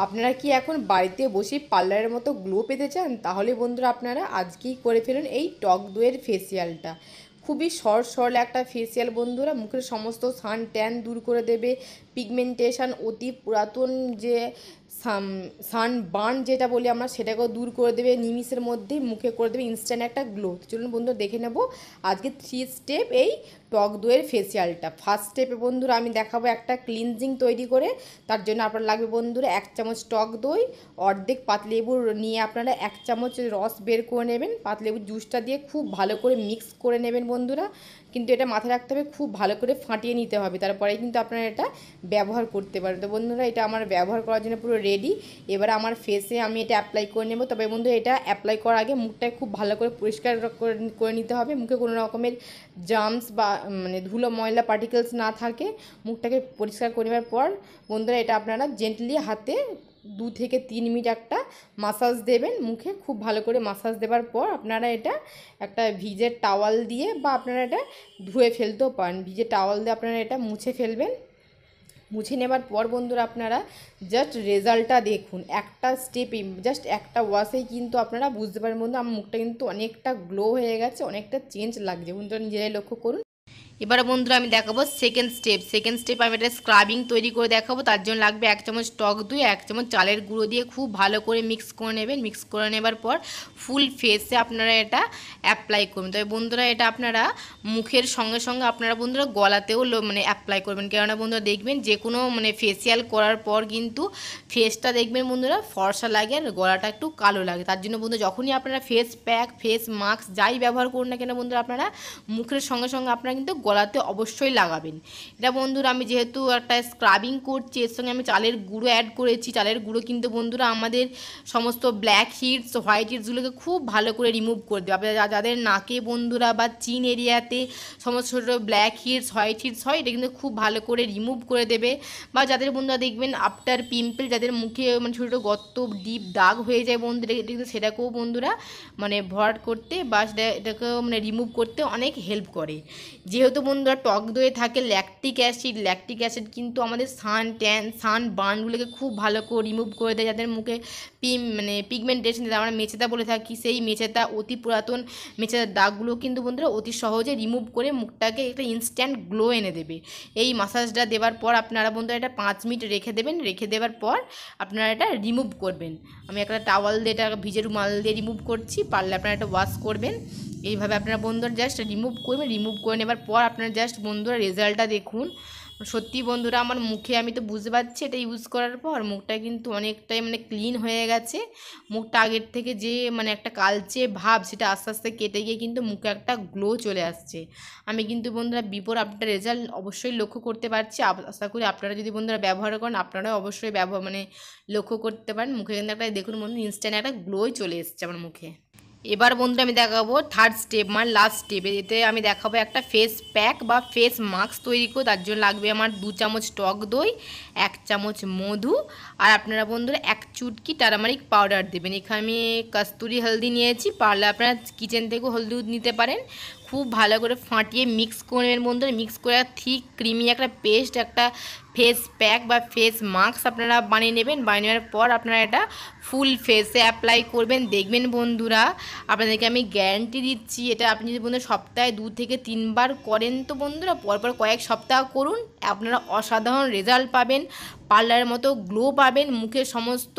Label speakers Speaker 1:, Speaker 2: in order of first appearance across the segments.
Speaker 1: আপনারা কি এখন বাড়িতে বসে পার্লারের মতো গ্লো পেতে চান? তাহলে বন্ধুরা আপনারা আজকেই করে ফেলুন এই টক দইয়ের ফেসিয়ালটা। খুবই সরল একটা ফেসিয়াল বন্ধুরা, মুখের সমস্ত সান ট্যান দূর করে দেবে। পিগমেন্টেশন, অতি পুরাতন যে সান বার্ন যেটা বলি আমরা, সেটাকেও দূর করে দেবে নিমিষের মধ্যেই, মুখে করে দেবে ইনস্ট্যান্ট একটা গ্লো। চলুন বন্ধুরা দেখে নেব আজকে 3 স্টেপ এই টক দইয়ের ফেসিয়ালটা। ফার্স্ট স্টেপে বন্ধুরা আমি দেখাবো একটা ক্লিনজিং তৈরি করে। তার জন্য আপনার লাগবে বন্ধুরা 1 চামচ টক দই, অর্ধেক পাতলেবুর নিয়ে আপনারা 1 চামচ রস বের করে নেবেন। পাতলেবুর জুসটা দিয়ে খুব ভালো করে মিক্স করে নেবেন বন্ধুরা, কিন্তু এটা মাথায় রাখতে হবে খুব ভালো করে ফাটিয়ে নিতে হবে, তারপরে কিন্তু আপনারা এটা ব্যবহার করতে পারেন। তো বন্ধুরা এটা আমার ব্যবহার করার জন্য পুরো রেডি। এবার আমার ফেসে আমি এটা অ্যাপ্লাই করে নেব। তবে বন্ধুরা এটা অ্যাপ্লাই করার আগে মুখটাকে খুব ভালো করে পরিষ্কার করে নিতে হবে, মুখে কোনো রকমের জার্মস বা মানে ধুলো ময়লা পার্টিকেলস না থাকে। মুখটাকে পরিষ্কার করে নেওয়ার পর বন্ধুরা এটা আপনারা জেন্টলি হাতে 2 থেকে 3 মিনিট একটা মাসাজ দেবেন মুখে। খুব ভালো করে মাসাজ দেওয়ার পর আপনারা এটা একটা ভিজে টাওয়াল দিয়ে বা আপনারা এটা ধুয়ে ফেলতেও পারেন। ভিজে টাওয়াল দিয়ে আপনারা এটা মুছে ফেলবেন। মুছে নেবার পর বন্ধুরা আপনারা জাস্ট রেজাল্টটা দেখুন। একটা স্টেপে জাস্ট একটা ওয়াশেই কিন্তু আপনারা বুঝতে পারেন বন্ধু আমার মুখটা কিন্তু অনেকটা গ্লো হয়ে গেছে, অনেকটা চেঞ্জ লাগছে বন্ধুরা, নিজেরাই লক্ষ্য করুন। এবারে বন্ধুরা আমি দেখাবো সেকেন্ড স্টেপ আমি একটা স্ক্রাবিং তৈরি করে দেখাবো। তার জন্য লাগবে 1 চামচ টক দই, 1 চামচ চালের গুঁড়ো দিয়ে খুব ভালো করে মিক্স করে নেবেন। মিক্স করে নেবার পর ফুল ফেসে আপনারা এটা অ্যাপ্লাই করবেন। তবে বন্ধুরা এটা আপনারা মুখের সঙ্গে সঙ্গে আপনারা বন্ধুরা গলাতেও মানে অ্যাপ্লাই করবেন, কেননা বন্ধুরা দেখবেন যে কোনো মানে ফেসিয়াল করার পর কিন্তু ফেসটা দেখবেন বন্ধুরা ফর্সা লাগে আর গলাটা একটু কালো লাগে। তার জন্য বন্ধু যখনই আপনারা ফেস প্যাক, ফেস মাস্ক যাই ব্যবহার করুন না কেন বন্ধুরা, আপনারা মুখের সঙ্গে সঙ্গে আপনারা কিন্তু গলাতে অবশ্যই লাগাবেন। এটা বন্ধুরা আমি যেহেতু একটা স্ক্রাবিং করছি, এর সঙ্গে আমি চালের গুঁড়ো অ্যাড করেছি। চালের গুঁড়ো কিন্তু বন্ধুরা আমাদের সমস্ত ব্ল্যাক হিটস, হোয়াইট হিটসগুলোকে খুব ভালো করে রিমুভ করে দেবে। আপনারা যাদের নাকে বন্ধুরা বা চিন এরিয়াতে সমস্ত ছোটো ব্ল্যাক হিটস, হোয়াইট হিটস হয়, এটা কিন্তু খুব ভালো করে রিমুভ করে দেবে। বা যাদের বন্ধুরা দেখবেন আফটার পিম্পল, যাদের মুখে মানে ছোটো ছোটো গর্ত, ডিপ দাগ হয়ে যায় বন্ধুরা, কিন্তু সেটাকেও বন্ধুরা মানে ভরাট করতে বা এটাকেও মানে রিমুভ করতে অনেক হেল্প করে। যেহেতু বন্ধুরা টক দইয়ে থাকে ল্যাকটিক অ্যাসিড কিন্তু আমাদের সান ট্যান, সান বার্নগুলোকে খুব ভালো করে রিমুভ করে দেয়। যাদের মুখে মানে পিগমেন্টেশন, যেটা আমরা মেচেদা বলে থাকি, সেই মেচেদা, অতি পুরাতন মেচেদার দাগগুলো কিন্তু বন্ধুরা অতি সহজে রিমুভ করে মুখটাকে একটা ইনস্ট্যান্ট গ্লো এনে দেবে। এই মাসাজটা দেওয়ার পর আপনারা বন্ধুরা এটা 5 মিনিট রেখে দেবেন। রেখে দেওয়ার পর আপনারা এটা রিমুভ করবেন। আমি একটা টাওয়াল দিয়ে, এটা ভিজে রুমাল দিয়ে রিমুভ করছি, পারলে আপনারা এটা ওয়াশ করবেন। এইভাবে আপনারা বন্ধুরা জাস্ট রিমুভ করবেন। রিমুভ করে নেবার পর আপনারা জাস্ট বন্ধুরা রেজাল্টটা দেখুন। সত্যি বন্ধুরা আমার মুখে, আমি তো বুঝতে পারছি এটা ইউজ করার পর মুখটা কিন্তু অনেকটাই মানে ক্লিন হয়ে গেছে। মুখটা আগের থেকে যে মানে একটা কালচে ভাব, সেটা আস্তে আস্তে কেটে গিয়ে কিন্তু মুখে একটা গ্লো চলে আসছে। আমি কিন্তু বন্ধুরা বিফোর আফটার রেজাল্ট অবশ্যই লক্ষ্য করতে পারছি। আশা করি আপনারা যদি বন্ধুরা ব্যবহার করেন আপনারাও অবশ্যই মানে লক্ষ্য করতে পারেন। মুখে কিন্তু একটা দেখুন বন্ধু ইনস্ট্যান্ট একটা গ্লোই চলে এসছে আমার মুখে। এবার বন্ধুরা আমি দেখাবো থার্ড স্টেপ, মানে লাস্ট স্টেপে। এতে আমি দেখাবো একটা ফেস প্যাক বা ফেস মাস্ক তৈরি করে। তার জন্য লাগবে আমার 2 চামচ টক দই, 1 চামচ মধু, আর আপনারা বন্ধুরা 1 চুটকি টারমারিক পাউডার দেবেন। এখানে আমি কস্তুরি হলদি নিয়েছি, পারলে আপনারা কিচেন থেকেও হলদি নিতে পারেন। খুব ভালো করে ফাটিয়ে মিক্স করে নেবেন বন্ধুরা। মিক্স করে থিক ক্রিমি একটা পেস্ট, একটা ফেস প্যাক বা ফেস মাস্ক আপনারা বানিয়ে নেবেন। বানিয়ে নেওয়ার পর আপনারা এটা ফুল ফেসে অ্যাপ্লাই করবেন। দেখবেন বন্ধুরা আপনাদেরকে আমি গ্যারান্টি দিচ্ছি, এটা আপনি যদি বন্ধুরা সপ্তাহে 2 থেকে 3 বার করেন তো বন্ধুরা পরপর কয়েক সপ্তাহ করুন, আপনারা অসাধারণ রেজাল্ট পাবেন, পার্লারের মতো গ্লো পাবেন। মুখের সমস্ত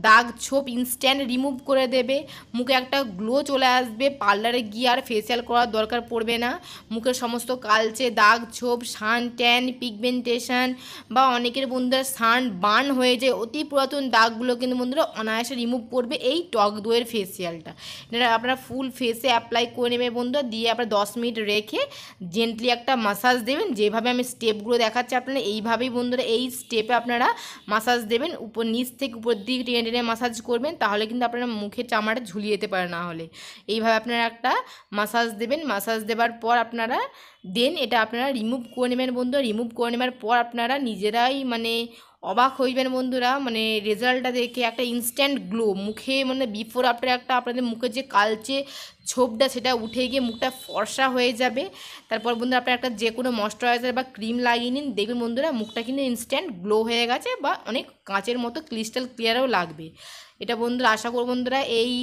Speaker 1: দাগ ছোপ ইনস্ট্যান্ট রিমুভ করে দেবে, মুখে একটা গ্লো চলে আসবে। পার্লারে গিয়ে আর ফেসিয়াল করার দরকার পড়বে না। মুখের সমস্ত কালচে দাগ ছোপ, সান ট্যান, পিগমেন্টেশন বা অনেকের বন্ধুরা সান বার্ন হয়ে যায়, অতি পুরাতন দাগগুলো কিন্তু বন্ধুরা অনায়াসে রিমুভ করবে এই টক দইয়ের ফেসিয়ালটা। এটা আপনারা ফুল ফেসে অ্যাপ্লাই করে নেবে বন্ধুরা, দিয়ে আপনারা 10 মিনিট রেখে জেন্টলি একটা মাসাজ দেবেন। যেভাবে আমি স্টেপগুলো দেখাচ্ছি আপনারা এইভাবেই বন্ধুরা এই স্টেপে আপনারা মাসাজ দেবেন। উপর নিচ থেকে উপর দিকে টেনে টেনে মাসাজ করবেন, তাহলে কিন্তু আপনারা মুখের চামড়াটা ঝুলিয়ে যেতে পারে। না হলে এইভাবে আপনারা একটা মাসাজ দেবেন। মাসাজ দেওয়ার পর আপনারা দেন এটা আপনারা রিমুভ করে নেবেন বন্ধুরা। রিমুভ করে নেবার পর আপনারা নিজেরাই মানে অবাক হইবেন বন্ধুরা, মানে রেজাল্টটা দেখে একটা ইনস্ট্যান্ট গ্লো মুখে, মানে বিফোর আফটার একটা আপনাদের মুখে যে কালচে ছোপটা সেটা উঠে গিয়ে মুখটা ফর্সা হয়ে যাবে। তারপর বন্ধুরা আপনারা একটা যে কোনো ময়শ্চারাইজার বা ক্রিম লাগিয়ে নিন, দেখবেন বন্ধুরা মুখটা কিন্তু ইনস্ট্যান্ট গ্লো হয়ে গেছে বা অনেক কাঁচের মতো ক্রিস্টাল ক্লিয়ারও লাগবে। এটা বন্ধুরা আশা করব বন্ধুরা এই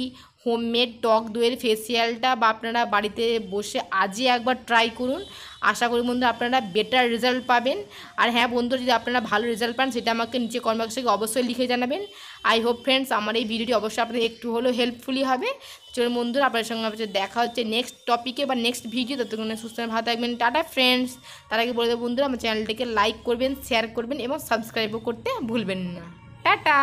Speaker 1: হোমমেড টক দইয়ের ফেসিয়ালটা বা আপনারা বাড়িতে বসে আজই একবার ট্রাই করুন। আশা করি বন্ধুরা আপনারা বেটার রেজাল্ট পাবেন। আর হ্যাঁ বন্ধুরা, যদি আপনারা ভালো রেজাল্ট পান সেটা আমাকে নিচে কমেন্ট বক্সে অবশ্যই লিখে জানাবেন। আই হোপ ফ্রেন্ডস আমার এই ভিডিওটি অবশ্যই আপনাদের একটু হলেও হেল্পফুলি হবে। চলুন বন্ধুরা, আপনাদের সঙ্গে দেখা হচ্ছে নেক্সট টপিকে বা নেক্সট ভিডিও। ততক্ষণে সুস্থ ভালো থাকবেন। Tata friends. তার আগে বলে দেবো বন্ধুরা, আমার চ্যানেলটিকে লাইক করবেন, শেয়ার করবেন এবং সাবস্ক্রাইবও করতে ভুলবেন না। টাটা।